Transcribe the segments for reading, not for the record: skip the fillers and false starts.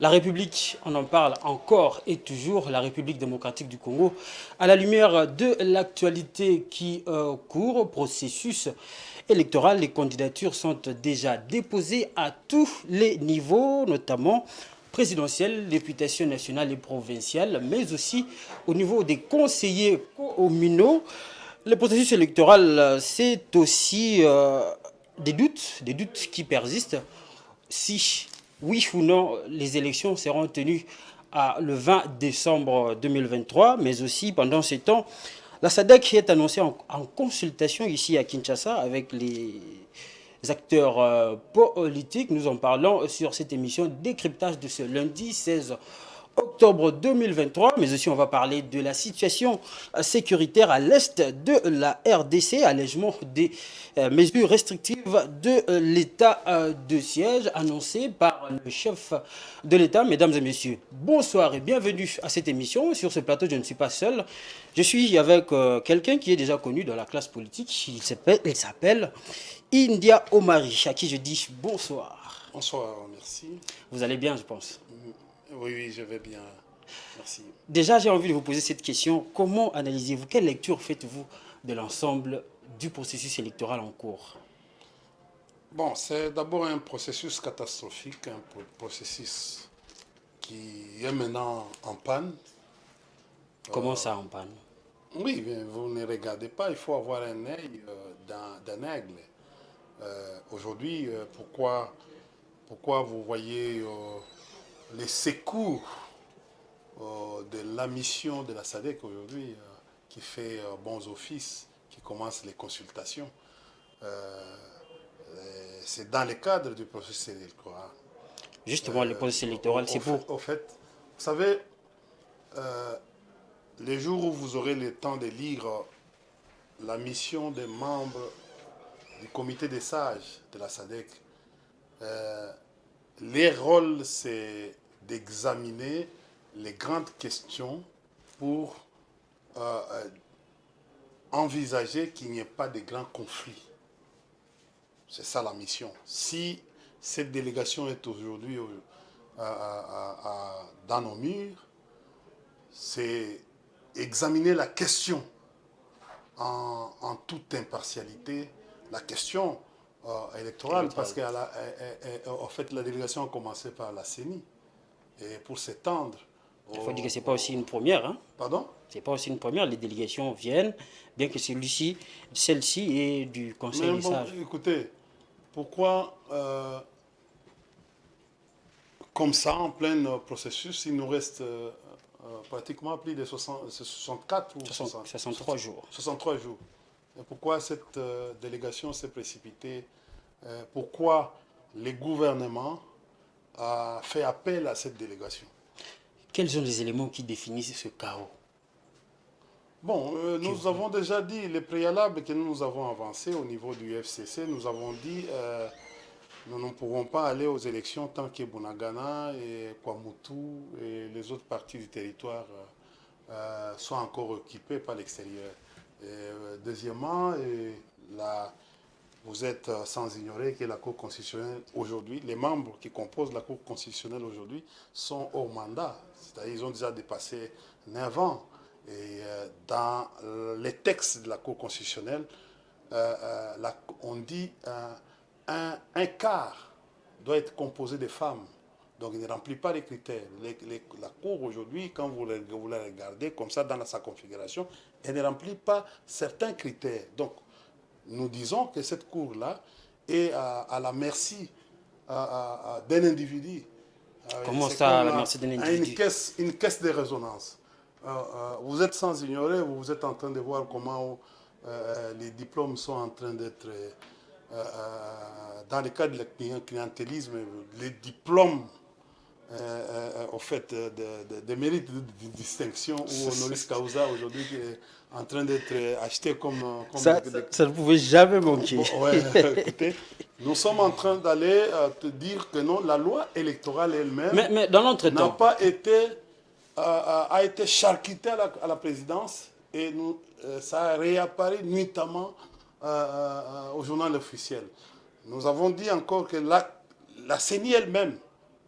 La République, on en parle encore et toujours, la République démocratique du Congo, à la lumière de l'actualité qui court, processus électoral, les candidatures sont déjà déposées à tous les niveaux, notamment présidentielle, députation nationale et provinciale, mais aussi au niveau des conseillers communaux. Le processus électoral, c'est aussi des doutes qui persistent si, oui ou non, les élections seront tenues le 20 décembre 2023, mais aussi pendant ce temps, la SADC est annoncée en consultation ici à Kinshasa avec les acteurs politiques. Nous en parlons sur cette émission décryptage de ce lundi 16 octobre 2023, mais aussi on va parler de la situation sécuritaire à l'est de la RDC, allègement des mesures restrictives de l'état de siège annoncé par le chef de l'État. Mesdames et messieurs, bonsoir et bienvenue à cette émission. Sur ce plateau, je ne suis pas seul. Je suis avec quelqu'un qui est déjà connu dans la classe politique. Il s'appelle India Omari, à qui je dis bonsoir. Bonsoir, merci. Vous allez bien, je pense. Oui, oui, je vais bien. Merci. Déjà, j'ai envie de vous poser cette question. Comment analysez-vous, quelle lecture faites-vous de l'ensemble du processus électoral en cours? Bon, c'est d'abord un processus catastrophique, un processus qui est maintenant en panne. Comment ça en panne? Oui, mais vous ne regardez pas, il faut avoir un œil d'un aigle. Aujourd'hui, pourquoi vous voyez les secours de la mission de la SADC aujourd'hui qui fait bons offices, qui commence les consultations. C'est dans le cadre du processus électoral. Justement, le processus électoral, c'est pour... Au fait, vous savez, les jours où vous aurez le temps de lire la mission des membres du comité des sages de la SADC, leur rôle, c'est d'examiner les grandes questions pour envisager qu'il n'y ait pas de grands conflits. C'est ça la mission. Si cette délégation est aujourd'hui dans nos murs, c'est examiner la question en toute impartialité, la question électorale, parce qu'en fait, la délégation a commencé par la CENI. Et pour s'étendre... Il faut dire que ce n'est pas aussi une première. Hein? Pardon? Ce n'est pas aussi une première. Les délégations viennent, bien que celle-ci est du Conseil des sages. Écoutez, pourquoi, comme ça, en plein processus, il nous reste pratiquement plus de 64 ou 63 jours. 63 jours. Et pourquoi cette délégation s'est précipitée? Pourquoi les gouvernements a fait appel à cette délégation? Quels sont les éléments qui définissent ce chaos? Bon, nous avons déjà dit, les préalables que nous avons avancés au niveau du FCC, nous avons dit nous ne pouvons pas aller aux élections tant que Bunagana et Kwamutu et les autres parties du territoire sont encore occupées par l'extérieur. Deuxièmement, vous êtes sans ignorer que la Cour constitutionnelle aujourd'hui, les membres qui composent la Cour constitutionnelle aujourd'hui sont hors mandat. C'est-à-dire qu'ils ont déjà dépassé 9 ans. Et dans les textes de la Cour constitutionnelle, on dit un quart doit être composé de femmes. Donc il ne remplit pas les critères. La Cour aujourd'hui, quand vous la regardez comme ça dans sa configuration, elle ne remplit pas certains critères. Donc nous disons que cette Cour-là est à la merci d'un individu. Comment ça, à la merci d'un individu? Une caisse de résonance. Vous êtes sans ignorer, vous êtes en train de voir comment les diplômes sont en train d'être... dans le cadre du clientélisme, les diplômes au fait de mérite de distinction ou honoris causa aujourd'hui qui est en train d'être acheté comme ça ne pouvait jamais manquer. Ouais, écoutez, nous sommes en train d'aller te dire que non, la loi électorale elle-même mais dans l'entretemps, n'a pas été a été charcuté à la présidence et ça a réapparu nuitamment au journal officiel. Nous avons dit encore que la CENI elle-même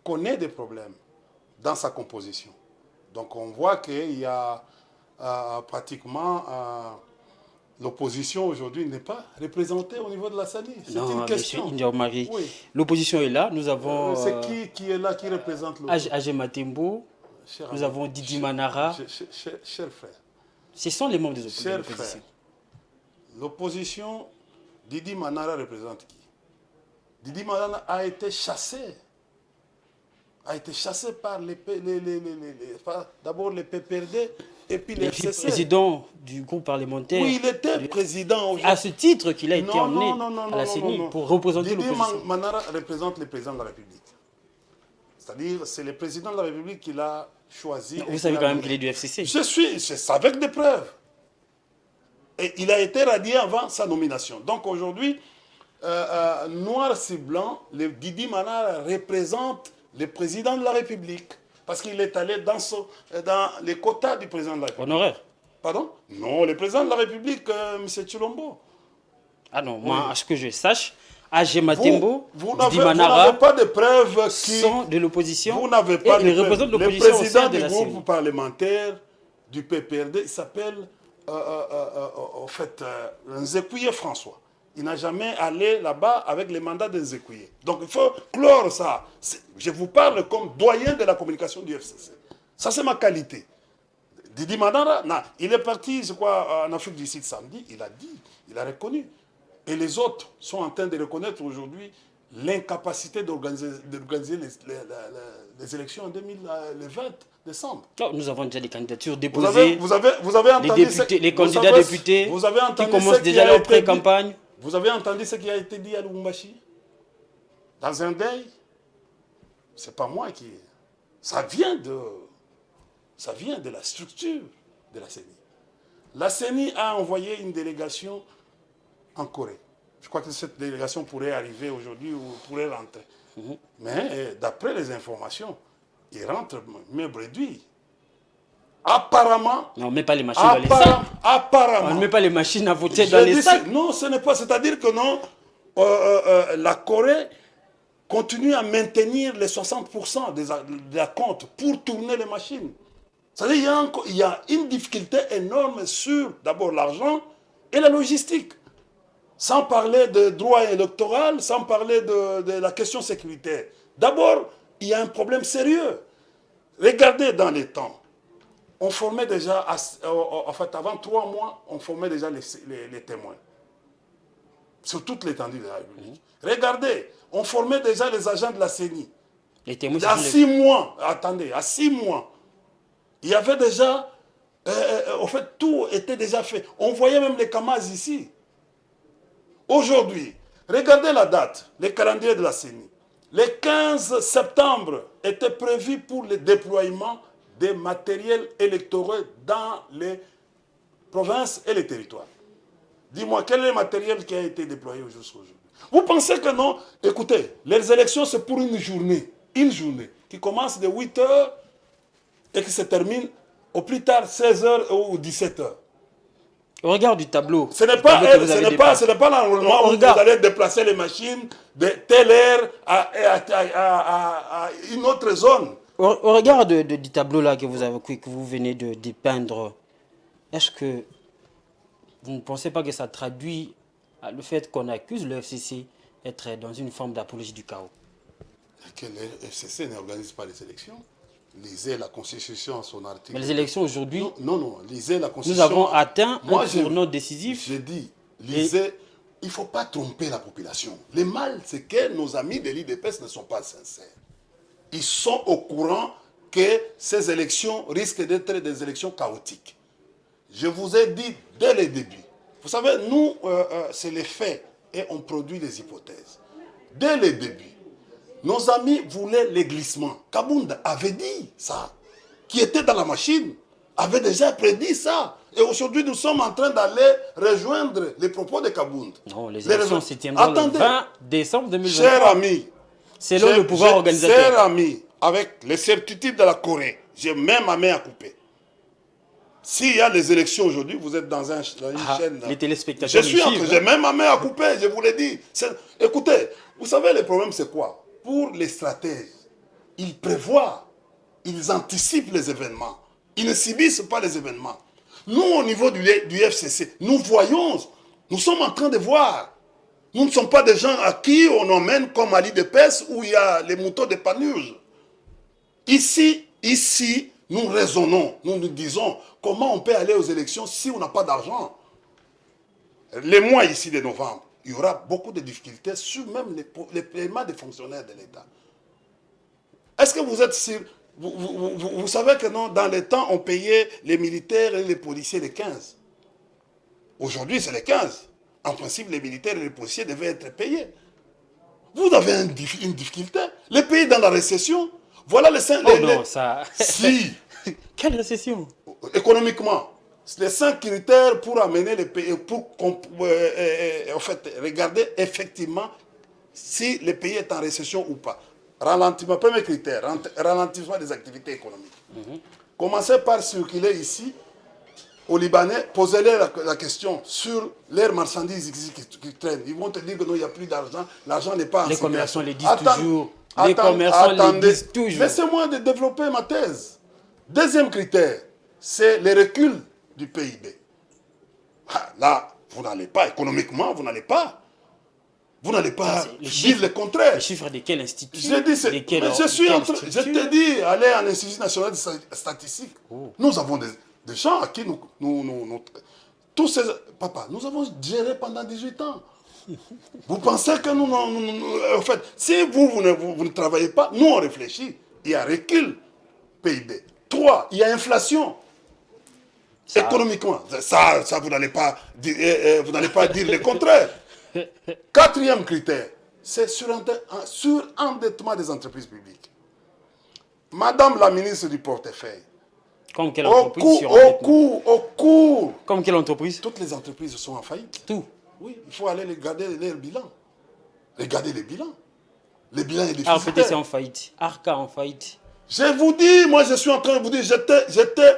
connaît des problèmes. dans sa composition. Donc on voit qu'il y a pratiquement l'opposition aujourd'hui n'est pas représentée au niveau de la CENI. C'est une question. Monsieur Indiaomari, Oui. l'opposition est là. Nous avons c'est qui est là, qui représente l'opposition? Age Matembo, nous avons Didi Manara. Cher frère. Ce sont les membres de l'opposition. Cher frère, l'opposition, Didi Manara représente qui? Didi Manara a été chassé. Par d'abord les PPRD et puis les FCC. Président du groupe parlementaire. Oui, il était président. À ce titre qu'il a été emmené à la CENI pour représenter l'opposition. Didi Manara représente le président de la République. C'est-à-dire, c'est le président de la République qui l'a choisi. Vous savez quand même qu'il est du FCC. C'est avec des preuves. Et il a été radié avant sa nomination. Donc aujourd'hui, noir sur blanc, Didi Manara représente le président de la République. Parce qu'il est allé dans les quotas du président de la République. Honoraire? Pardon? Non, le président de la République, M. Chilombo. Ah non, moi, à ce que je sache, Age Matembo, Didi Manara, vous n'avez pas de preuves qui sont de l'opposition. Vous n'avez pas de preuves. Le président du groupe parlementaire du PPRD, il s'appelle en fait Nzekouye François. Il n'a jamais allé là-bas avec les mandats de Nzekouye. Donc il faut clore ça. Je vous parle comme doyen de la communication du FCC. Ça, c'est ma qualité. Didi Manara, il est parti, je crois, en Afrique du Sud samedi. Il a dit, il a reconnu. Et les autres sont en train de reconnaître aujourd'hui l'incapacité d'organiser les élections en 2020 décembre. Oh, nous avons déjà des candidatures déposées. Vous avez entendu les candidats députés qui commencent déjà leur pré-campagne. Vous avez entendu ce qui a été dit à Lubumbashi? Dans un deuil? C'est pas moi qui... Ça vient de la structure de la CENI. La CENI a envoyé une délégation en Corée. Je crois que cette délégation pourrait arriver aujourd'hui ou pourrait rentrer. Mais d'après les informations, ils rentrent même réduits. Apparemment... Non, on ne met pas les machines dans les sacs. Apparemment. On ne met pas les machines à voter dans les sacs. Non, ce n'est pas... C'est-à-dire que non, la Corée continue à maintenir les 60% de la compte pour tourner les machines. C'est-à-dire qu'il y a une difficulté énorme sur, d'abord, l'argent et la logistique. Sans parler de droit électoral, sans parler de la question sécuritaire. D'abord, il y a un problème sérieux. Regardez dans les temps. On formait déjà, en fait, avant 3 mois, on formait déjà les témoins. Sur toute l'étendue de la République. Regardez, on formait déjà les agents de la CENI. Les témoins, à 6 mois, attendez, à 6 mois, il y avait déjà, en fait, tout était déjà fait. On voyait même les camas ici. Aujourd'hui, regardez la date, le calendrier de la CENI. Le 15 septembre était prévu pour le déploiement des matériels électoraux dans les provinces et les territoires. Dis-moi, quel est le matériel qui a été déployé jusqu'aujourd'hui? Vous pensez que non? Écoutez, les élections, c'est pour une journée qui commence de 8 h et qui se termine au plus tard 16 h ou 17 h. Au regard du tableau. Ce n'est pas l'enrôlement où vous allez déplacer les machines de telle heure à une autre zone. Au regard du tableau là que vous venez de dépeindre, est-ce que vous ne pensez pas que ça traduit le fait qu'on accuse le FCC d'être dans une forme d'apologie du chaos? Que le FCC n'organise pas les élections. Lisez la Constitution, son article. Mais les élections aujourd'hui... Non, lisez la Constitution. Nous avons atteint un tournant décisif. J'ai dit, lisez, il ne faut pas tromper la population. Le mal, c'est que nos amis de l'IDPS ne sont pas sincères. Ils sont au courant que ces élections risquent d'être des élections chaotiques. Je vous ai dit dès le début. Vous savez, nous, c'est les faits et on produit des hypothèses. Dès le début, nos amis voulaient les glissements. Kabound avait dit ça. Qui était dans la machine avait déjà prédit ça. Et aujourd'hui, nous sommes en train d'aller rejoindre les propos de Kabound. Non, les élections se tiendront le 20 décembre 2023. Chers amis, selon le pouvoir organisateur. Chers amis, avec les certitudes de la Corée, j'ai même ma main à couper. S'il y a les élections aujourd'hui, vous êtes dans une chaîne. Les téléspectateurs. J'ai même ma main à couper, je vous l'ai dit. Écoutez, vous savez, le problème c'est quoi? Pour les stratèges, ils prévoient. ils anticipent les événements. Ils ne subissent pas les événements. Nous, au niveau du FCC, nous voyons, nous sommes en train de voir. Nous ne sommes pas des gens à qui on emmène comme à l'île de Pesse où il y a les moutons de Panurge. Ici, nous raisonnons, nous nous disons comment on peut aller aux élections si on n'a pas d'argent. Les mois ici de novembre, il y aura beaucoup de difficultés sur même les paiements des fonctionnaires de l'État. Est-ce que vous êtes sûr? Vous savez que non, dans les temps, on payait les militaires et les policiers les 15. Aujourd'hui, c'est les 15. En principe, les militaires et les policiers devaient être payés. Vous avez une difficulté. Les pays dans la récession, voilà les 5... non, ça... Si. Quelle récession? Économiquement, les 5 critères pour amener les pays, pour en fait, regarder effectivement si le pays est en récession ou pas. Ralentissement, premier critère, ralentissement des activités économiques. Commencez par circuler ici, aux Libanais, posez-leur la question sur leurs marchandises qui traînent. Ils vont te dire que non, il n'y a plus d'argent, l'argent n'est pas en Les commerçants le disent toujours. Les commerçants le disent toujours. Laissez-moi de développer ma thèse. Deuxième critère, c'est le recul du PIB. Là, vous n'allez pas, économiquement, vous n'allez pas. Vous n'allez pas dire le contraire. Les chiffres de quel institut? Je te dis, allez à l'Institut national de statistique. Oh. Nous avons des gens à qui tous ces... Papa, nous avons géré pendant 18 ans. Vous pensez que nous... en fait, si vous ne travaillez pas, nous on réfléchit. Il y a recul PIB. 3, il y a inflation. Ça. Économiquement. Ça vous n'allez pas dire le contraire. 4e critère, c'est surendettement des entreprises publiques. Madame la ministre du portefeuille. Comme quelle entreprise au cours. Comme quelle entreprise? Toutes les entreprises sont en faillite. Tout. Oui, il faut aller regarder leur bilan. Regardez les bilans. Les bilans est déficitaire. RPTC en faillite. Arca en faillite. Je vous dis, moi je suis en train de vous dire, j'étais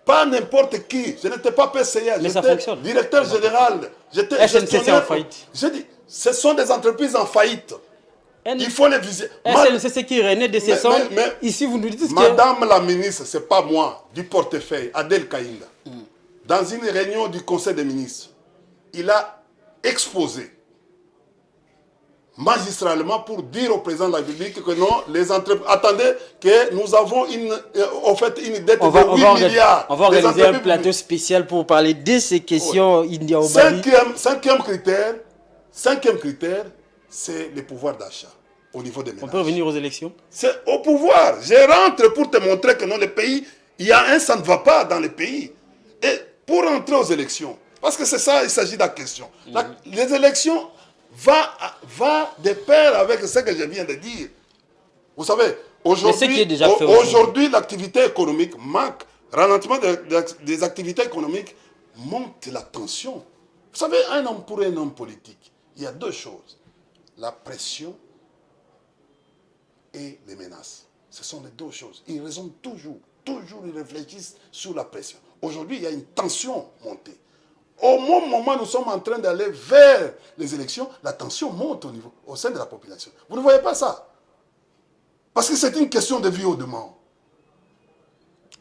pas n'importe qui. Je n'étais pas PCA. Mais ça fonctionne. Directeur général. J'étais SNCC en faillite. J'ai dit, ce sont des entreprises en faillite. Il faut les viser. SNCC qui renaît de ses cendres. Ici, vous nous dites Madame la ministre, ce n'est pas moi, du portefeuille, Adel Kaïnga. Dans une réunion du Conseil des ministres, il a exposé magistralement pour dire au président de la République que non, les entreprises... Attendez, que nous avons une dette de 8 milliards. On va organiser un plateau spécial pour parler de ces questions india au Mali. Cinquième critère, c'est le pouvoir d'achat au niveau des ménages. On peut revenir aux élections? C'est au pouvoir. Je rentre pour te montrer que dans le pays, il y a ça ne va pas dans le pays. Et pour rentrer aux élections, parce que c'est ça, il s'agit de la question. Les élections va de pair avec ce que je viens de dire. Vous savez, aujourd'hui, l'activité économique manque. Ralentissement des activités économiques monte la tension. Vous savez, pour un homme politique, il y a 2 choses. La pression et les menaces. Ce sont les 2 choses. Ils raisonnent toujours, ils réfléchissent sur la pression. Aujourd'hui, il y a une tension montée. Au moment où nous sommes en train d'aller vers les élections, la tension monte au sein de la population. Vous ne voyez pas ça? Parce que c'est une question de vie ou de mort.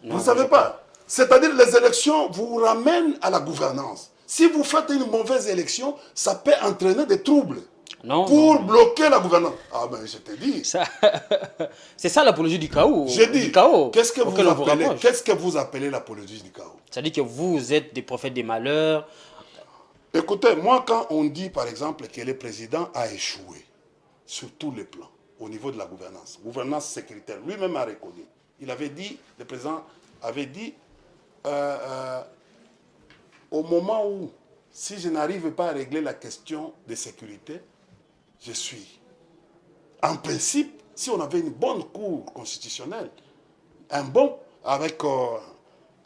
Vous ne savez pas. C'est-à-dire les élections vous ramènent à la gouvernance. Si vous faites une mauvaise élection, ça peut entraîner des troubles. Pour bloquer la gouvernance. Ah ben je te dis. C'est ça l'apologie du chaos. J'ai dit, qu'est-ce que vous appelez l'apologie du chaos? C'est-à-dire que vous êtes des prophètes des malheurs. Écoutez, moi quand on dit par exemple que le président a échoué sur tous les plans, au niveau de la gouvernance sécuritaire, lui-même a reconnu. Il avait dit, le président avait dit, au moment où, si je n'arrive pas à régler la question de sécurité, je suis. En principe, si on avait une bonne cour constitutionnelle, avec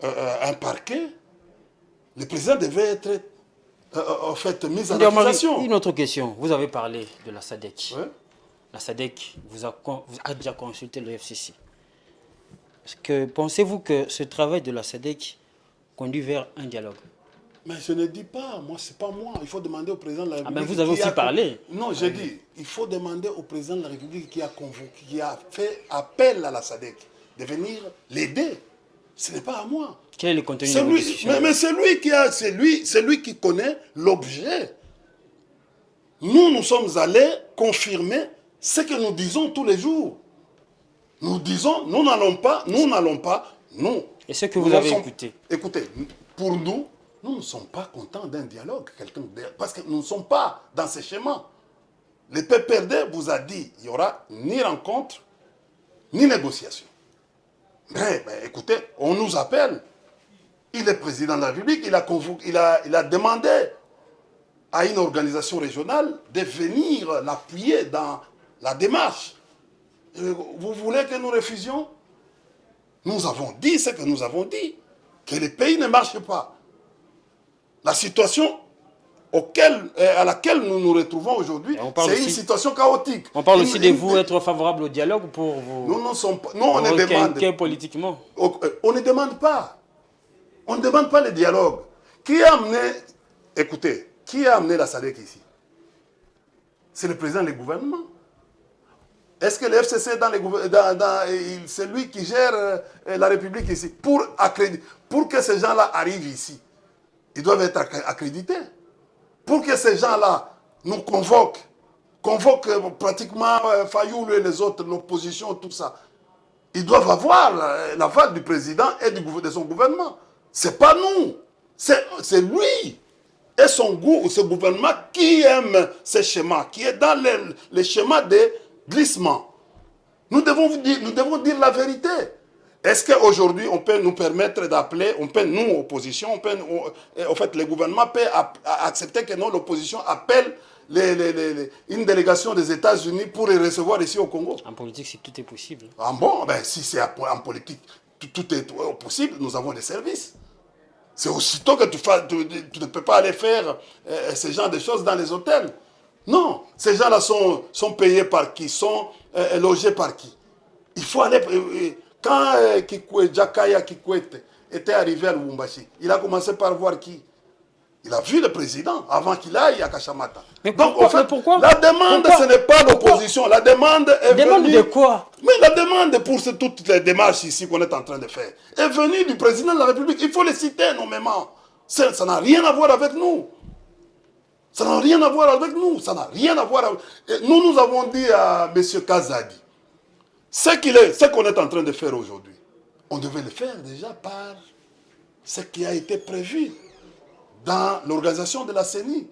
un parquet, le président devait être en fait mis en accusation. Une autre question. Vous avez parlé de la SADC. Ouais. La SADC vous a déjà consulté le FCC. Pensez-vous que ce travail de la SADC conduit vers un dialogue? Mais je ne dis pas, moi, c'est pas moi. Il faut demander au président de la République. Ah ben vous avez aussi parlé. Non, j'ai dit, il faut demander au président de la République qui a fait appel à la SADC de venir l'aider. Ce n'est pas à moi. Quel est le contenu de vos discussions? Mais c'est lui qui connaît l'objet. Nous sommes allés confirmer ce que nous disons tous les jours. Nous disons, nous n'allons pas, nous. Et ce que vous avez écouté? Écoutez, pour nous ne sommes pas contents d'un dialogue, parce que nous ne sommes pas dans ce schéma. Le PPRD vous a dit, il n'y aura ni rencontre, ni négociation. Mais écoutez, on nous appelle. Il est président de la République, il a demandé à une organisation régionale de venir l'appuyer dans la démarche. Vous voulez que nous refusions? Nous avons dit ce que nous avons dit, que le pays ne marche pas. La situation à laquelle nous nous retrouvons aujourd'hui, c'est une situation chaotique. On parle aussi de vous être favorable au dialogue pour vous. Nous ne sommes pas. Nous, on ne demande politiquement. On ne demande pas. On ne demande pas le dialogue. Qui a amené. Écoutez, qui a amené la SADC ici? C'est le président du gouvernement. Est-ce que le FCC c'est lui qui gère la République ici? Pour que ces gens-là arrivent ici, ils doivent être accrédités. Pour que ces gens-là nous convoquent pratiquement Fayoulou et les autres, l'opposition, tout ça, ils doivent avoir l'aval du président et de son gouvernement. C'est pas nous, c'est lui et ce gouvernement qui aime ces schémas, qui est dans les schémas de glissement. Nous devons dire la vérité. Est-ce qu'aujourd'hui, on peut nous permettre d'appeler, nous, opposition, en fait, le gouvernement peut accepter que l'opposition appelle une délégation des États-Unis pour les recevoir ici au Congo? En politique, tout est possible. Ah bon? Si c'est en politique, tout est possible, nous avons des services. C'est aussitôt que tu ne peux pas aller faire ce genre de choses dans les hôtels. Non, ces gens-là sont payés par qui? Sont logés par qui? Il faut aller... Quand Jakaya Kikwete était arrivé à Lubumbashi, il a commencé par voir qui? Il a vu le président avant qu'il aille à Kachamata. Donc, en fait, la demande, ce n'est pas l'opposition. La demande est venue... Demande de quoi? Mais la demande pour toutes les démarches ici qu'on est en train de faire est venue du président de la République. Il faut les citer nommément. Ça n'a rien à voir avec nous. Ça n'a rien à voir avec nous. Ça n'a rien à voir avec... Nous avons dit à M. Kazadi, ce qu'on est en train de faire aujourd'hui, on devait le faire déjà par ce qui a été prévu dans l'organisation de la CENI.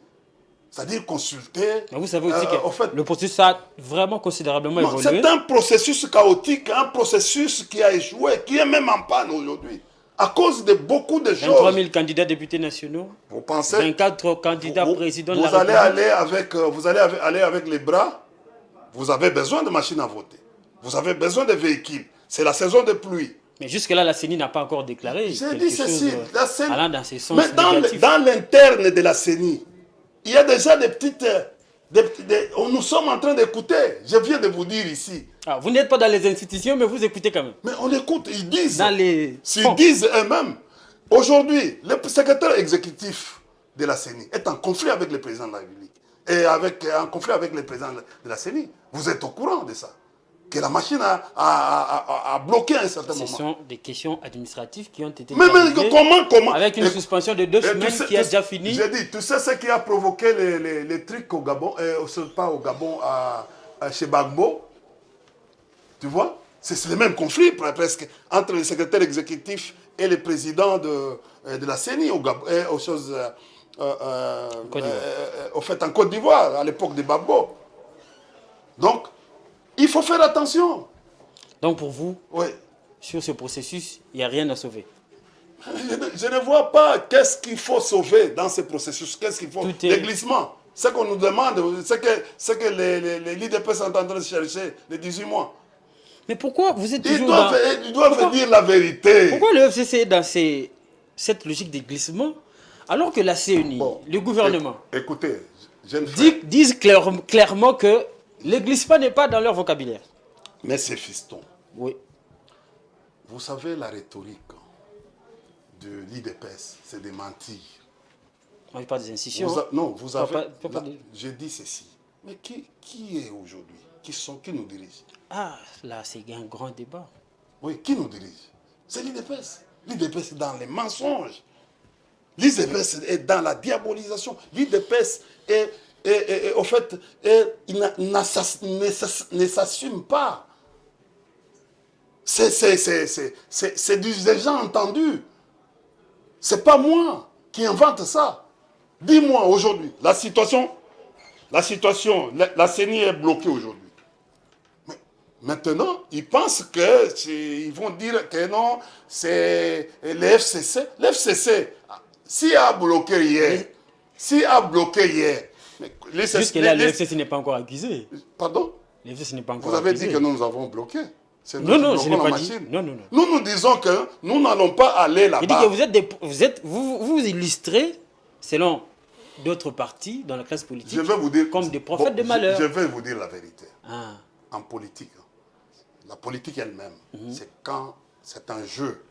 C'est-à-dire consulter... Mais vous savez aussi que le processus a vraiment considérablement évolué. C'est un processus chaotique, un processus qui a échoué, qui est même en panne aujourd'hui. À cause de beaucoup de choses. 23 000 candidats députés nationaux. Vous pensez... 24 candidats présidents de la République. Vous allez aller avec les bras. Vous avez besoin de machines à voter. Vous avez besoin de véhicules. C'est la saison de pluie. Mais jusque-là, la CENI n'a pas encore déclaré quelque chose allant dans ce sens négatif. Dans l'interne de la CENI, il y a déjà des petites... nous sommes en train d'écouter. Je viens de vous dire ici. Ah, vous n'êtes pas dans les institutions, mais vous écoutez quand même. Mais on écoute. Ils disent. Ils disent eux-mêmes. Aujourd'hui, le secrétaire exécutif de la CENI est en conflit avec le président de la République. Et en conflit avec le président de la CENI. Vous êtes au courant de ça? Que la machine a bloqué à un certain moment. Ce sont des questions administratives qui ont été mais comment avec une suspension de 2 semaines qui a déjà fini. J'ai dit, tu sais ce qui a provoqué les trucs au Gabon, pas au Gabon, chez Gbagbo. Tu vois? C'est le même conflit presque entre le secrétaire exécutif et le président de la CENI au Gabon, en Côte d'Ivoire, à l'époque de Gbagbo. Donc, il faut faire attention. Donc pour vous, oui, sur ce processus, il n'y a rien à sauver. Je ne vois pas qu'est-ce qu'il faut sauver dans ce processus. Qu'est-ce qu'il faut? Les glissements. Ce qu'on nous demande, ce que les leaders sont en train de chercher les 18 mois. Mais pourquoi vous êtes toujours Ils doivent dire la vérité. Pourquoi le FCC est dans cette logique de glissement alors que la CENI, le gouvernement, écoutez, disent clairement que le glissement n'est pas dans leur vocabulaire? Mais c'est fiston. Oui. Vous savez, la rhétorique de l'IDPS, c'est de mentir. Moi, je parle des institutions. Non, vous avez... Je dis ceci. Mais qui est aujourd'hui? Qui nous dirige? Ah, là, c'est un grand débat. Oui, qui nous dirige? C'est l'IDPS. L'IDPS est dans les mensonges. L'IDPS est dans la diabolisation. L'IDPS au fait, il ne s'assume pas. C'est des gens entendus. C'est pas moi qui invente ça. Dis-moi aujourd'hui, la CENI est bloquée aujourd'hui. Mais maintenant, ils pensent qu'ils vont dire que non, c'est l'FCC. L'FCC, s'il a bloqué hier, jusque-là, le FCC n'est pas encore accusé. Pardon? Le FCC n'est pas encore accusé. Vous avez accusé. dit que nous avons bloqué. Non, je n'ai pas dit. Non. Nous disons que nous n'allons pas aller là-bas. Je dis que vous illustrez, selon d'autres partis dans la classe politique, je vais vous dire, comme des prophètes de malheur. Je vais vous dire la vérité. Ah. En politique, la politique elle-même, c'est quand c'est un jeu,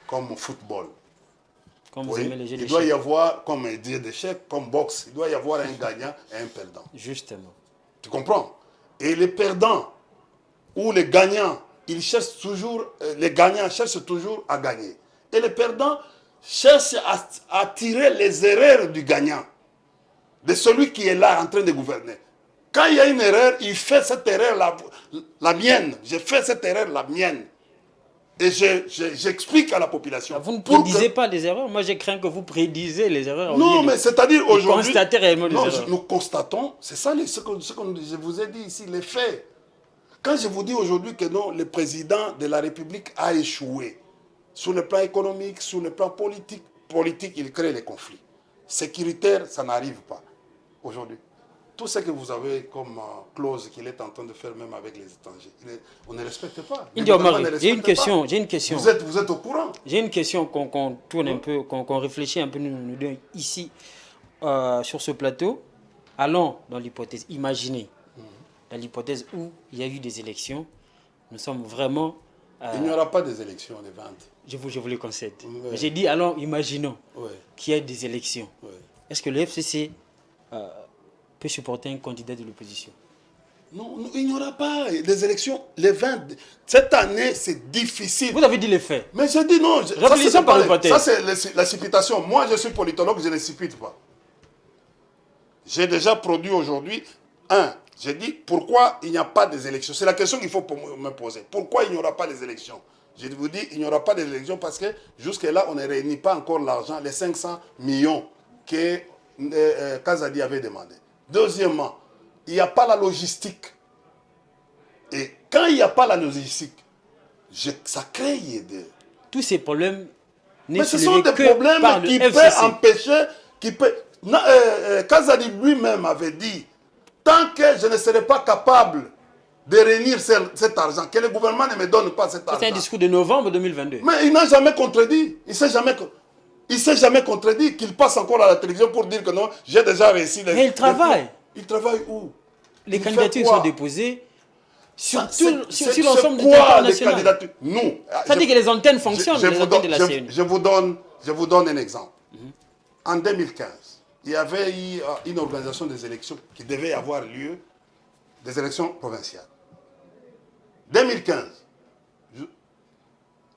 comme au football. Comme vous aimez les jeux d'échecs. Il doit y avoir, comme un jeu d'échecs, comme boxe, il doit y avoir un gagnant et un perdant. Justement. Tu comprends? Et les perdants ou les gagnants, les gagnants cherchent toujours à gagner. Et les perdants cherchent à tirer les erreurs du gagnant, de celui qui est là en train de gouverner. Quand il y a une erreur, il fait cette erreur la mienne. J'ai fait cette erreur la mienne. Et j'explique à la population. Vous ne prédisez pas les erreurs. Moi, je crains que vous prédisez les erreurs. Non, mais c'est-à-dire aujourd'hui... Constatez réellement les erreurs. Nous constatons, c'est ça ce que je vous ai dit ici, les faits. Quand je vous dis aujourd'hui que non, le président de la République a échoué, sur le plan économique, sur le plan politique, il crée les conflits. Sécuritaire, ça n'arrive pas aujourd'hui. Tout ce que vous avez comme clause qu'il est en train de faire même avec les étrangers, on ne respecte pas. J'ai une question. Vous êtes au courant? J'ai une question qu'on tourne un peu, qu'on réfléchit un peu nous deux ici, sur ce plateau. Allons dans l'hypothèse, imaginez, dans l'hypothèse où il y a eu des élections, nous sommes vraiment... il n'y aura pas des élections les 20. Je vous le concède. Ouais. J'ai dit, allons, imaginons qu'il y ait des élections. Ouais. Est-ce que le FCC... peut supporter un candidat de l'opposition? Non, il n'y aura pas des élections les 20. Cette année, c'est difficile. Vous avez dit les faits. Mais je dis non. Réfléchissons par hypothèse. Ça, c'est la supputation. Moi, je suis politologue, je ne suppute pas. J'ai déjà produit aujourd'hui j'ai dit pourquoi il n'y a pas des élections. C'est la question qu'il faut me poser. Pourquoi il n'y aura pas des élections? Je vous dis, il n'y aura pas des élections parce que jusque-là, on ne réunit pas encore l'argent, les 500 millions que Kazadi avait demandé. Deuxièmement, il n'y a pas la logistique. Et quand il n'y a pas la logistique, ça crée des... Tous ces problèmes... Mais ce sont des problèmes qui peuvent empêcher... Kazadi lui-même avait dit, tant que je ne serai pas capable de réunir cet argent, que le gouvernement ne me donne pas cet argent... C'est un discours de novembre 2022. Mais il n'a jamais contredit. Il ne s'est jamais contredit qu'il passe encore à la télévision pour dire que non, j'ai déjà réussi. Mais il travaille. Il travaille où? Les candidatures sont déposées sur l'ensemble du territoire national. Nous. Ça dit que les antennes fonctionnent, les antennes de la CENI. Je vous donne un exemple. En 2015, il y avait eu une organisation des élections qui devait avoir lieu, des élections provinciales. 2015.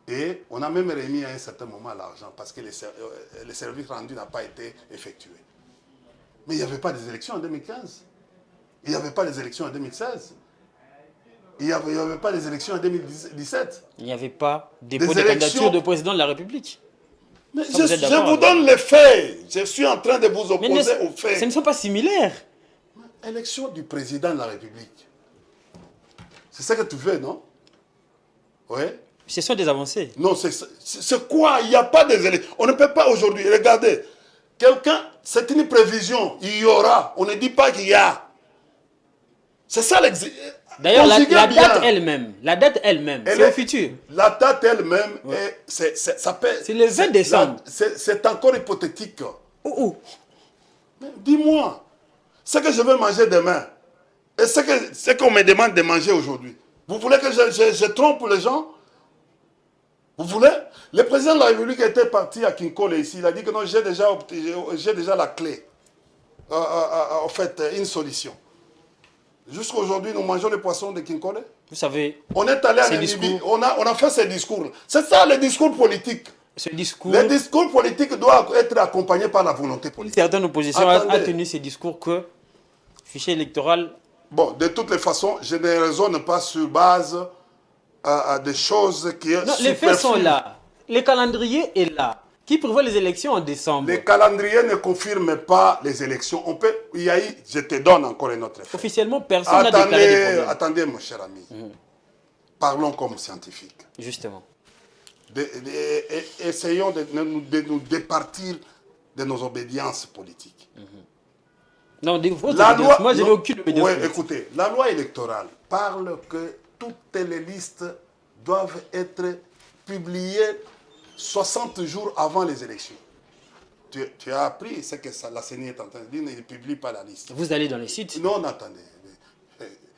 Et on a même remis à un certain moment l'argent parce que le service rendu n'a pas été effectué. Mais il n'y avait pas des élections en 2015. Il n'y avait pas des élections en 2016. Il n'y avait pas des élections en 2017. Il n'y avait pas dépôt de candidature de président de la République. Mais je vous donne les faits. Je suis en train de vous opposer aux faits. Ce ne sont pas similaires. Élection du président de la République. C'est ça que tu veux, non? Oui. Ce sont des avancées. Non, c'est quoi? Il n'y a pas des élections. On ne peut pas aujourd'hui. Regardez. C'est une prévision. Il y aura. On ne dit pas qu'il y a. C'est ça l'exemple. D'ailleurs, la date elle-même, c'est au futur. La date elle-même, c'est le 20 décembre. C'est encore hypothétique. Dis-moi, ce que je veux manger demain, et ce qu'on me demande de manger aujourd'hui, vous voulez que je trompe les gens? Vous voulez? Le président de la République était parti à Kinkole ici, il a dit que non, j'ai déjà la clé, en fait, une solution. Jusqu'à aujourd'hui, nous mangeons les poissons de Kinkole. Vous savez, On est allé en Namibie, on a fait ces discours. C'est ça le discours politique. ce discours, Le discours politique doit être accompagné par la volonté une politique. certaine opposition Attendez. a tenu ces discours que le fichier électoral... Bon, de toutes les façons, je ne raisonne pas sur base des choses qui Non, les faits sont là. Le calendrier est là. Qui prévoit les élections en décembre? Les calendriers ne confirment pas les élections. On peut, je te donne encore un autre fait. Officiellement, personne n'a déclaré des problèmes. Attendez, mon cher ami. Parlons comme scientifiques. Justement. Essayons de nous départir de nos obédiences politiques. Non, votre La obédience. loi, Moi, je n'ai aucune obédience. Oui, politique. écoutez, la loi électorale parle que toutes les listes doivent être publiées 60 jours avant les élections. Tu as appris ce que la CENI est en train de dire, ne publie pas la liste. Vous allez dans les sites. Non, attendez.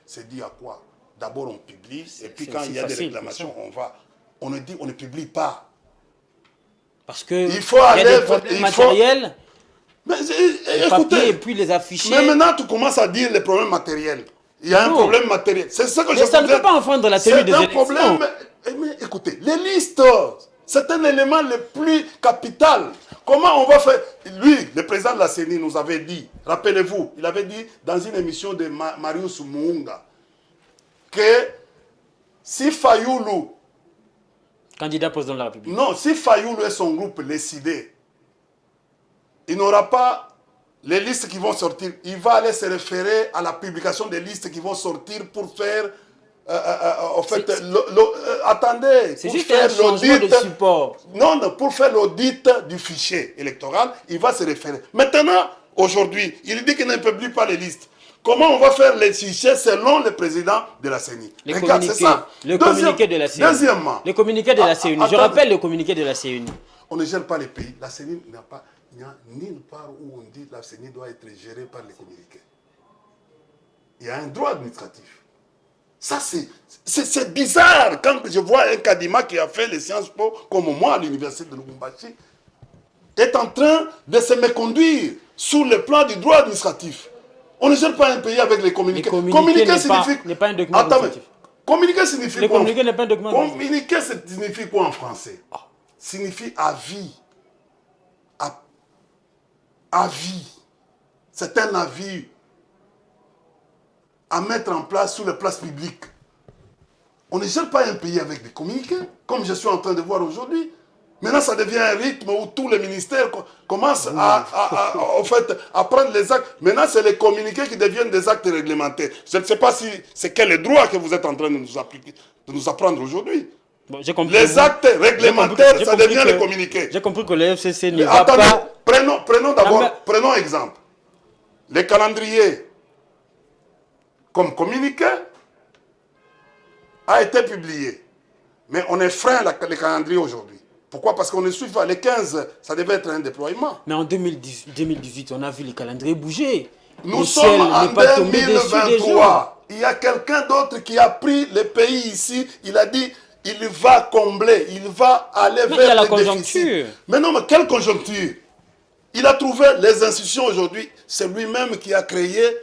C'est dit à quoi? D'abord on publie, et puis quand il y a des réclamations, on ne publie pas. Parce que Il faut y a aller, des problèmes matériels, Mais les papiers, et écoutez, puis les afficher. mais maintenant tu commences à dire les problèmes matériels. Il y a un problème matériel. C'est ça que je Mais ça ne vous dis. peut pas enfreindre la tenue des C'est un élections. problème. Mais écoutez, les listes, c'est un élément le plus capital. Comment on va faire? Lui, le président de la CENI nous avait dit, rappelez-vous, il avait dit dans une émission de Marius Muunga, que si Fayoulou, Candidat président de la République. non, si Fayoulou et son groupe décidaient, il n'aura pas les listes qui vont sortir. Il va aller se référer à la publication des listes qui vont sortir pour faire, en fait, attendez, C'est pour juste faire un changement de l'audit. support. Non, non, pour faire l'audit du fichier électoral, il va se référer. Maintenant, aujourd'hui, il dit qu'il ne publie pas les listes. Comment on va faire les fichiers selon le président de la CENI? Les Regarde, c'est ça. Le communiqué de la CENI. Deuxièmement. Le communiqué de la CENI. Je attendez. rappelle le communiqué de la CENI. On ne gère pas les pays. La CENI n'a pas, il n'y a nulle part où on dit que la CENI doit être gérée par les communiqués. Il y a un droit administratif. Ça, c'est bizarre quand je vois un Kadima qui a fait les Sciences Po, comme moi à l'université de Lubumbashi, est en train de se méconduire sur le plan du droit administratif. On ne gère pas un pays avec les communiqués. Communiqué n'est pas un document administratif. Communiqué signifie Le quoi? communiqué n'est pas un document administratif. Communiqué signifie quoi en français? Signifie avis. Avis. C'est un avis à mettre en place sur les places publiques. On ne gère pas un pays avec des communiqués, comme je suis en train de voir aujourd'hui. Maintenant, ça devient un rythme où tous les ministères commencent en fait, à prendre les actes. Maintenant, c'est les communiqués qui deviennent des actes réglementaires. Je ne sais pas si c'est quel droit que vous êtes en train de nous appliquer, de nous apprendre aujourd'hui. Bon, j'ai compris Les actes réglementaires, ça devient les communiqués. J'ai compris que le FCC ne va Attendez, pas... prenons d'abord, prenons exemple. Les calendriers, comme communiqué, a été publié. Mais on est frein les calendriers aujourd'hui. Pourquoi? Parce qu'on ne suit pas. Les 15, ça devait être un déploiement. Mais en 2018, on a vu les calendriers bouger. Nous Le sommes ciel en n'est pas tombé dessus des gens. 2023. Il y a quelqu'un d'autre qui a pris le pays ici. Il a dit, il va combler, il va aller Mais il y a vers la le conjoncture. déficit. Mais non, mais quelle conjoncture? Il a trouvé les institutions aujourd'hui. C'est lui-même qui a créé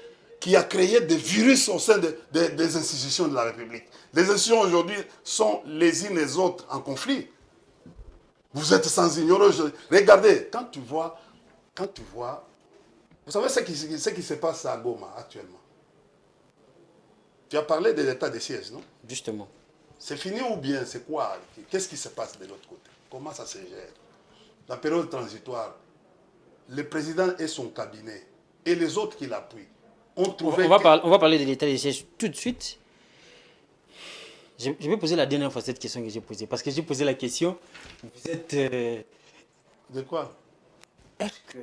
des virus au sein des institutions de la République. Les institutions aujourd'hui sont les unes les autres en conflit. Vous êtes sans ignorer. Regardez, quand tu vois, vous savez ce qui se passe à Goma actuellement. Tu as parlé de l'état de siège, non? Justement. C'est fini ou bien c'est quoi? Qu'est-ce qui se passe de l'autre côté? Comment ça se gère? La période transitoire, le président et son cabinet et les autres qui l'appuient ont trouvé... On va parler de l'état des sièges tout de suite. Je vais poser la dernière fois cette question que j'ai posée. Parce que j'ai posé la question, vous êtes... De quoi? Est-ce que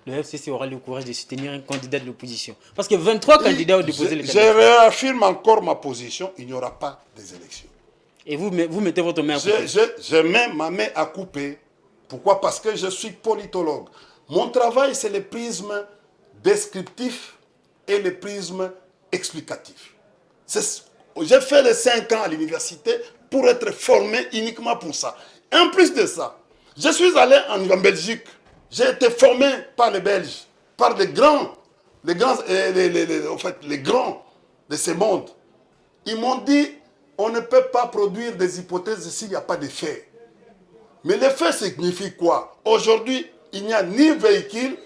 le FCC aura le courage de soutenir un candidat de l'opposition? Parce que 23 candidats ont déposé les Je candidatures. réaffirme encore ma position, il n'y aura pas des élections. Et vous mettez votre main à couper. Je mets ma main à couper. Pourquoi? Parce que je suis politologue. Mon travail, c'est le prisme descriptif et le prisme explicatif. J'ai fait les 5 ans à l'université pour être formé uniquement pour ça. En plus de ça, je suis allé en Belgique. J'ai été formé par les Belges, par les grands de ce monde. Ils m'ont dit, on ne peut pas produire des hypothèses s'il n'y a pas de faits. Mais les faits signifient quoi? Aujourd'hui, il n'y a ni véhicule,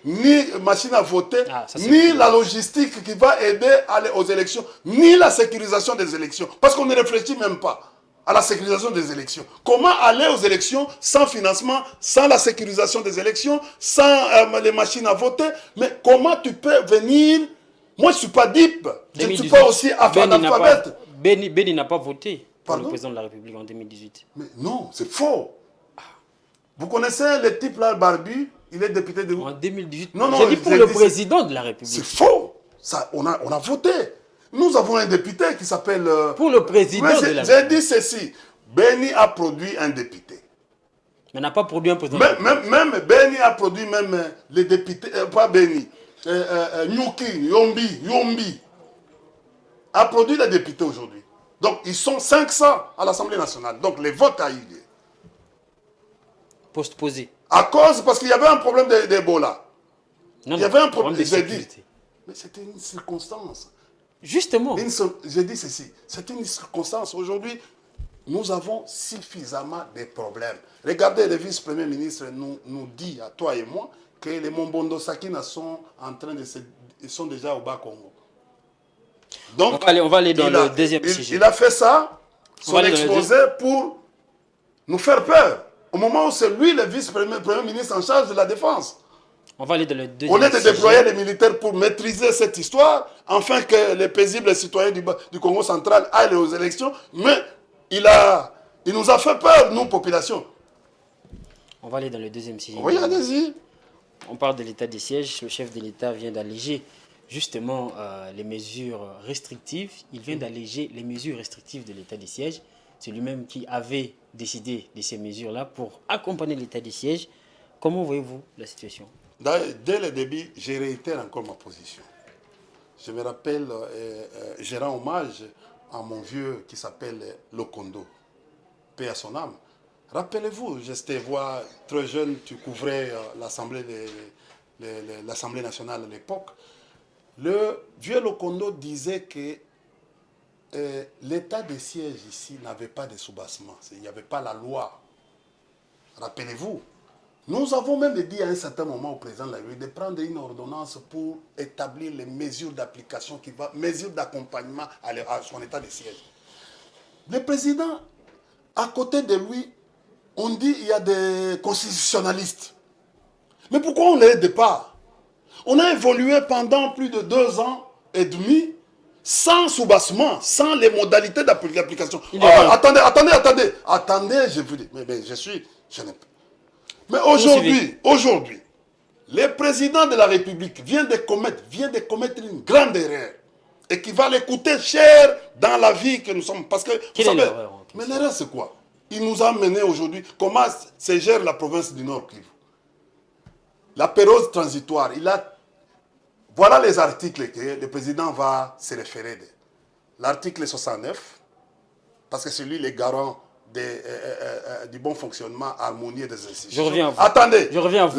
ni machine à voter, ni la logistique qui va aider aux élections, ni la sécurisation des élections. Parce qu'on ne réfléchit même pas à la sécurisation des élections. Comment aller aux élections sans financement, sans la sécurisation des élections, sans les machines à voter? Mais comment tu peux venir? Moi, je ne suis pas DIP. Je ne suis pas aussi analphabète. Beni n'a pas voté pour le président de la République en 2018. Mais non, c'est faux. Vous connaissez le type là, Barbu? Il est député de où? En 2018. Non, j'ai dit pour le président de la République. C'est faux. Ça, on a voté. Nous avons un député qui s'appelle... pour le président de la République. J'ai dit ceci. Beni a produit un député. Mais n'a pas produit un président. Même Beni a produit même les députés... pas Beni. Nyuki, Yombi. A produit les députés aujourd'hui. Donc, ils sont 500 à l'Assemblée nationale. Donc, les votes a eu lieu. Poste posé. Parce qu'il y avait un problème d'Ebola. Non, il y avait un problème de sécurité. Mais c'était une circonstance. Justement. J'ai dit ceci. C'est une circonstance. Aujourd'hui, nous avons suffisamment de problèmes. Regardez, le vice-premier ministre nous dit, à toi et moi, que les Mombondo Sakina sont en train ils sont déjà au Bas-Congo. Donc, on va aller dans le deuxième sujet. Il a fait ça, son exposé, pour nous faire peur. Au moment où c'est lui le vice-premier ministre en charge de la défense. On va aller dans le deuxième sujet. On est de déployer les militaires pour maîtriser cette histoire, afin que les paisibles citoyens du Congo central aillent aux élections. Mais il nous a fait peur, nous, population. On va aller dans le deuxième sujet. Oui, allez-y. On parle de l'état des sièges. Le chef de l'État vient d'alléger justement les mesures restrictives. Il vient d'alléger les mesures restrictives de l'état des sièges. C'est lui-même qui avait décidé de ces mesures-là pour accompagner l'état des sièges. Comment voyez-vous la situation? Dès le début, je réitère encore ma position. Je me rappelle, je rends hommage à mon vieux qui s'appelle Lokondo, paix à son âme. Rappelez-vous, j'étais très jeune, tu couvrais l'Assemblée nationale à l'époque. Le vieux Lokondo disait que l'état de siège ici n'avait pas de soubassement. Il n'y avait pas la loi. Rappelez-vous. Nous avons même dit à un certain moment au président de la République de prendre une ordonnance pour établir les mesures d'application, mesures d'accompagnement à son état de siège. Le président, à côté de lui, on dit qu'il y a des constitutionnalistes. Mais pourquoi on ne les aide pas? On a évolué pendant plus de 2 ans et demi sans soubassement, sans les modalités d'application. Attendez, je vous dis. Mais aujourd'hui, le président de la République vient de commettre une grande erreur et qui va lui coûter cher dans la vie que nous sommes. Parce que, mais l'erreur, c'est quoi? Il nous a mené aujourd'hui, comment se gère la province du Nord Kivu. La période transitoire, voilà les articles que le président va se référer. L'article 69, parce que c'est lui le garant du bon fonctionnement harmonieux des institutions. Je reviens à vous. Attendez. Je reviens à vous.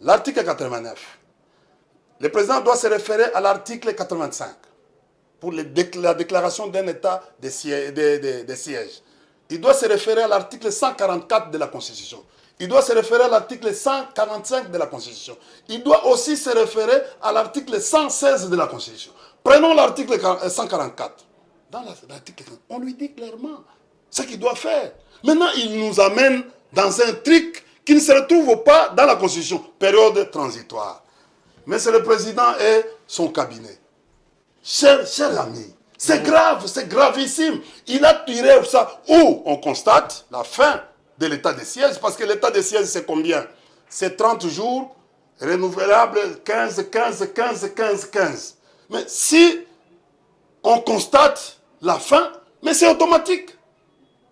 L'article 89. Le président doit se référer à l'article 85 pour la déclaration d'un état de siège. Il doit se référer à l'article 144 de la Constitution. Il doit se référer à l'article 145 de la Constitution. Il doit aussi se référer à l'article 116 de la Constitution. Prenons l'article 144. Dans l'article, on lui dit clairement ce qu'il doit faire. Maintenant, il nous amène dans un truc qui ne se retrouve pas dans la Constitution. Période transitoire. Mais c'est le président et son cabinet. Chers amis, c'est grave, c'est gravissime. Il a tiré ça où on constate la fin de l'état de siège, parce que l'état de siège, c'est combien? C'est 30 jours, renouvelable 15. Mais si on constate la fin, mais c'est automatique.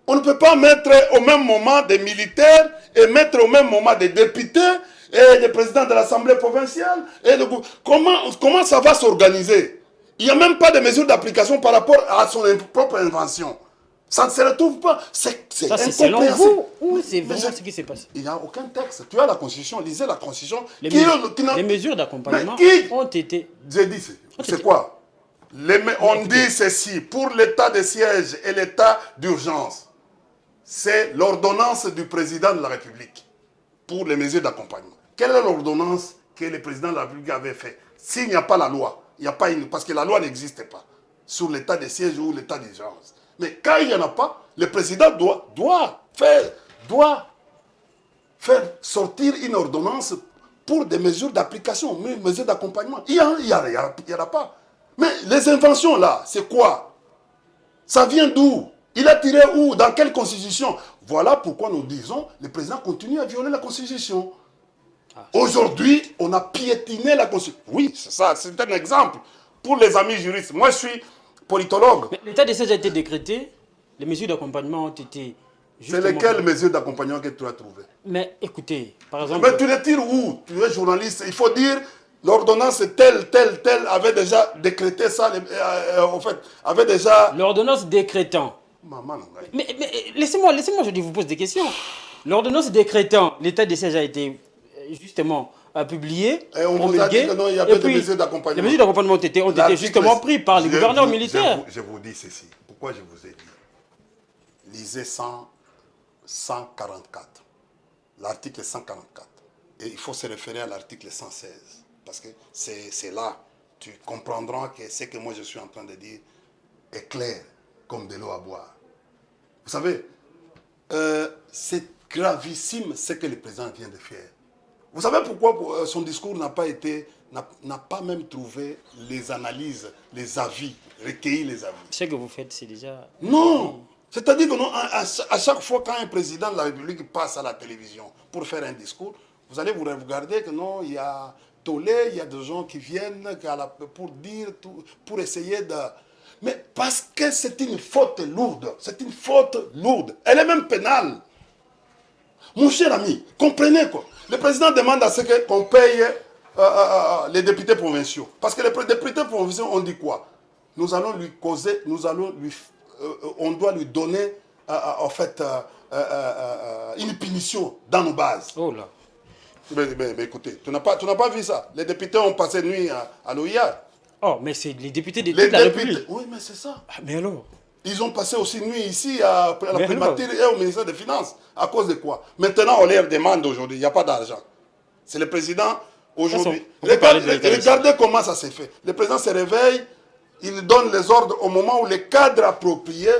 On ne peut pas mettre au même moment des militaires et mettre au même moment des députés et des présidents de l'Assemblée provinciale. Comment ça va s'organiser? Il n'y a même pas de mesures d'application par rapport à son propre invention. Ça ne se retrouve pas. C'est Ça, c'est selon incompréhensible. vous ou c'est Mais vraiment ce qui s'est passé? il n'y a aucun texte. Tu as la Constitution, lisez la Constitution. Les mesures d'accompagnement ont été... J'ai dit, c'est quoi? On dit ceci, pour l'état de siège et l'état d'urgence, c'est l'ordonnance du président de la République pour les mesures d'accompagnement. Quelle est l'ordonnance que le président de la République avait fait? S'il n'y a pas la loi, il n'y a pas parce que la loi n'existe pas sur l'état de siège ou l'état d'urgence. Mais quand il n'y en a pas, le président doit faire sortir une ordonnance pour des mesures d'application, des mesures d'accompagnement. Il n'y en a pas. Mais les inventions là, c'est quoi? Ça vient d'où? Il a tiré où? Dans quelle constitution? Voilà pourquoi nous disons, le président continue à violer la constitution. Aujourd'hui, on a piétiné la constitution. Oui, c'est ça, c'est un exemple. Pour les amis juristes, moi je suis politologue. L'état de siège a été décrété, les mesures d'accompagnement ont été... C'est lesquelles mesures d'accompagnement que tu as trouvées? Mais écoutez, par exemple... Mais tu les tires où? Tu es journaliste, il faut dire... L'ordonnance telle avait déjà décrété ça, en fait, avait déjà... L'ordonnance décrétant. Maman, mais laissez-moi, je vous pose des questions. L'ordonnance décrétant, l'état de siège a été justement publié, et on vous a dit que non, il y avait des mesures d'accompagnement. Les mesures d'accompagnement ont été justement prises par les gouverneurs militaires. Je vous dis ceci. Pourquoi je vous ai dit? Lisez 144. L'article 144. Et il faut se référer à l'article 116. Parce que c'est là, tu comprendras que ce que moi je suis en train de dire est clair comme de l'eau à boire. Vous savez, c'est gravissime ce que le président vient de faire. Vous savez pourquoi son discours n'a pas même trouvé les analyses, les avis, recueilli les avis? Ce que vous faites, c'est déjà... Non! C'est-à-dire que non, à chaque fois quand un président de la République passe à la télévision pour faire un discours, vous allez vous regarder que non, il y a tollé, il y a des gens qui viennent pour dire, pour essayer de... Mais parce que c'est une faute lourde, c'est une faute lourde. Elle est même pénale. Mon cher ami, comprenez quoi. Le président demande à ce qu'on paye les députés provinciaux. Parce que les députés provinciaux, on dit quoi? Nous allons lui causer, on doit lui donner en fait une punition dans nos bases. Oh là. Mais écoutez, tu n'as pas vu ça. Les députés ont passé nuit à l'OIA. Oh, mais c'est les députés de toute la République. Oui, mais c'est ça. Ah, mais alors? Ils ont passé aussi nuit ici à la primature et au ministère des Finances. À cause de quoi? Maintenant, on leur demande aujourd'hui. Il n'y a pas d'argent. C'est le président aujourd'hui. Regardez comment ça s'est fait. Le président se réveille, il donne les ordres au moment où les cadres appropriés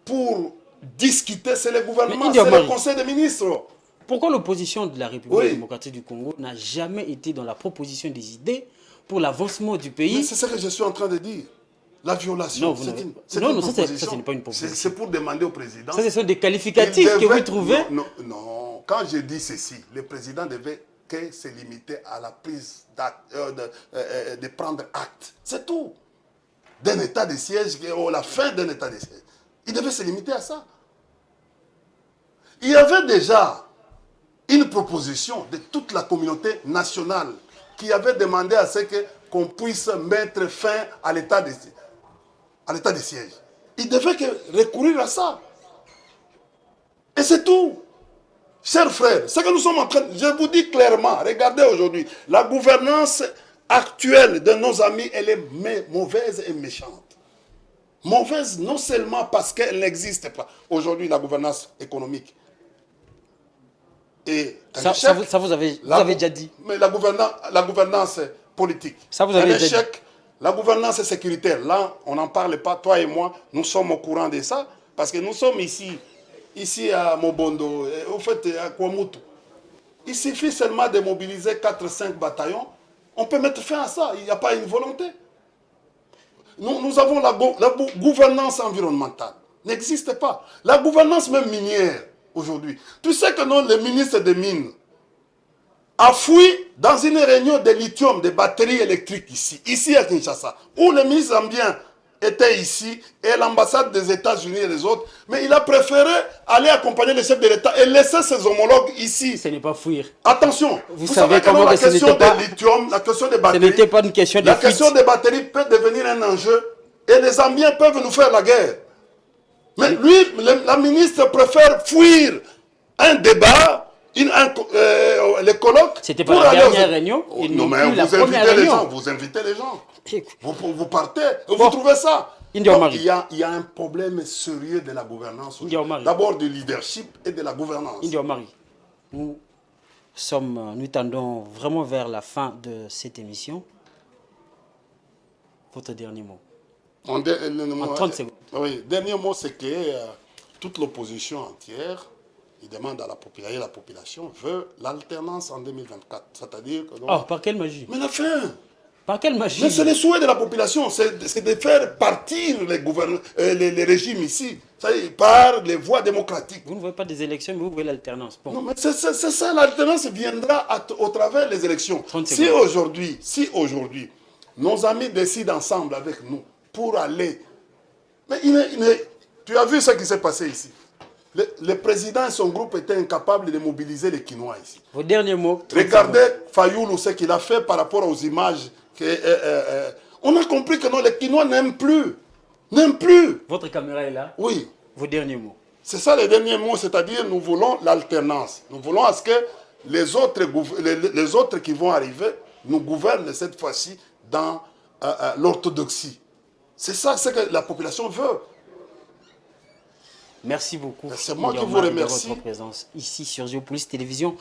pour discuter, c'est le gouvernement, c'est le conseil des ministres. Pourquoi l'opposition de la République démocratique du Congo n'a jamais été dans la proposition des idées pour l'avancement du pays? Mais c'est ce que je suis en train de dire. La violation, ça, ce n'est pas une proposition. C'est pour demander au président. Ça, ce sont des qualificatifs que vous trouvez? Non. Quand je dis ceci, le président devait se limiter à la prise d'acte, de prendre acte. C'est tout. D'un état de siège, ou la fin d'un état de siège. Il devait se limiter à ça. Il y avait déjà une proposition de toute la communauté nationale qui avait demandé à ce qu'on puisse mettre fin à l'état de siège. Il devait recourir à ça. Et c'est tout. Chers frères, ce que nous sommes en train de... Je vous dis clairement, regardez aujourd'hui, la gouvernance actuelle de nos amis, elle est mauvaise et méchante. Mauvaise non seulement parce qu'elle n'existe pas. Aujourd'hui, la gouvernance économique. Et ça vous avez déjà dit. Mais la gouvernance politique. Ça vous avez déjà dit. La gouvernance sécuritaire, là, on n'en parle pas, toi et moi, nous sommes au courant de ça, parce que nous sommes ici à Mobondo, au fait à Kwamutu. Il suffit seulement de mobiliser 4-5 bataillons, on peut mettre fin à ça, il n'y a pas une volonté. Nous avons la gouvernance environnementale, n'existe pas. La gouvernance même minière, aujourd'hui. Tu sais que non, le ministre des Mines a fui dans une réunion de lithium, de batteries électriques ici à Kinshasa, où le ministre Zambien était ici, et l'ambassade des États-Unis et les autres, mais il a préféré aller accompagner le chef de l'État et laisser ses homologues ici. Ce n'est pas fuir. Attention, vous savez comment la question de lithium, la question des batteries, ce n'était pas une question de la question des batteries peut devenir un enjeu, et les Zambiens peuvent nous faire la guerre. Mais lui, la ministre préfère fuir un débat, les colloques. C'était pas la dernière réunion. Non, mais vous invitez les gens. Vous invitez les gens. Vous partez. Vous trouvez ça. Donc, il y a un problème sérieux de la gouvernance. D'abord du leadership et de la gouvernance. Nous tendons vraiment vers la fin de cette émission. Votre dernier mot. En 30 secondes. Oui, dernier mot, c'est que toute l'opposition entière, il demande à la population veut l'alternance en 2024. C'est-à-dire que... par quelle magie? Mais la fin. Par quelle magie? Mais c'est le souhait de la population, c'est de faire partir les régimes ici, par les voies démocratiques. Vous ne voyez pas des élections, mais vous voyez l'alternance. Bon. Non, mais c'est ça, l'alternance viendra au travers des élections. Si aujourd'hui, nos amis décident ensemble avec nous pour aller... Mais tu as vu ce qui s'est passé ici. Le président et son groupe étaient incapables de mobiliser les Quinois ici. Vos derniers mots. Regardez Fayoulou, ce qu'il a fait par rapport aux images. On a compris que non, les Quinois n'aiment plus. N'aiment plus. Votre caméra est là. Oui. Vos derniers mots. C'est ça les derniers mots, c'est-à-dire nous voulons l'alternance. Nous voulons à ce que les autres qui vont arriver nous gouvernent cette fois-ci dans l'orthodoxie. C'est ça ce que la population veut. Merci beaucoup. C'est moi qui vous remercie. De votre présence ici sur Géopolis Télévision.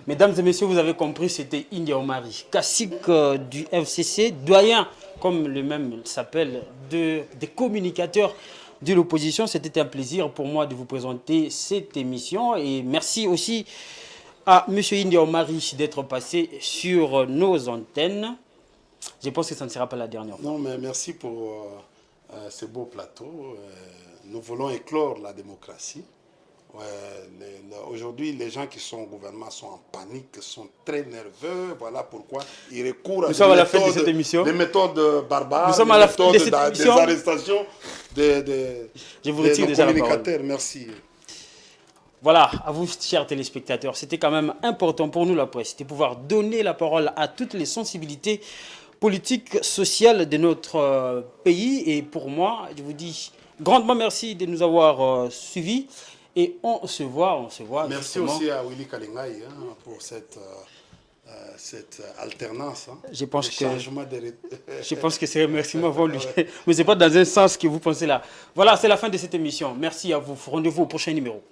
Mesdames et messieurs, vous avez compris, c'était India Omari, cacique du FCC, doyen, comme le même s'appelle, des communicateurs de l'opposition. C'était un plaisir pour moi de vous présenter cette émission. Et merci aussi à M. India Omari d'être passé sur nos antennes. Je pense que ça ne sera pas la dernière fois. Non, mais merci pour ce beau plateau. Nous voulons éclore la démocratie. Aujourd'hui, les gens qui sont au gouvernement sont en panique, sont très nerveux. Voilà pourquoi ils recourent à des méthodes barbares, Nous sommes à la fin de cette des émission. arrestations des communicateurs. Merci. Voilà, à vous, chers téléspectateurs, c'était quand même important pour nous, la presse, de pouvoir donner la parole à toutes les sensibilités politiques, sociales de notre pays. Et pour moi, je vous dis grandement merci de nous avoir suivis. Et on se voit. Merci justement. Aussi à Willy Kalingaï pour cette alternance. Je pense que ces remerciements vont lui... Mais ce n'est pas dans un sens que vous pensez là. Voilà, c'est la fin de cette émission. Merci à vous. Rendez-vous au prochain numéro.